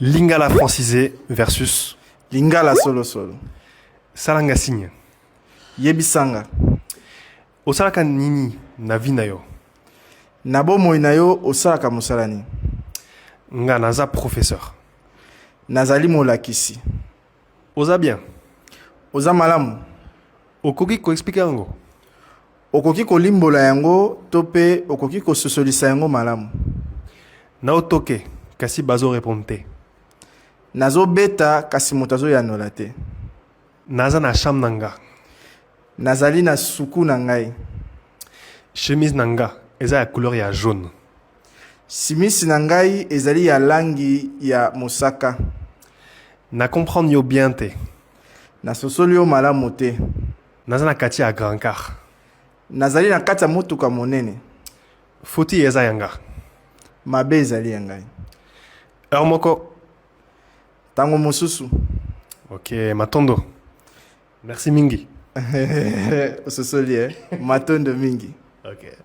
Lingala francisé versus Lingala solo solo. Salanga signe. Yebisanga. Osalaka nini na vie na yo. Nabo moinayo osalaka musalani. Nga naza professeur. Nazali molakisi. Oza bien. Oza malamu. Okoki ko expliquer yango. Okoki ko limbola yango tope okoki ko sosolisa yango malamu. Na otoke kasi bazo répondre. Nazo beta kasi motazo yanola te. Naza na chambre nanga. Nazali na suku na ngai. Chemise nanga eza ya couleur ya jaune. Simisi na ngai ezali ya langi ya mosaka. Na comprendre yo bien te. Na sosoli yo malamu te. Naza na kati ya grand car. Nazali na kati ya motuka monene. Foti eza yanga. Mabe ezali ya ngai. Heure moko. Tango mosusu. Ok, matondo. Merci mingi. Sosoli matondo mingi. Ok.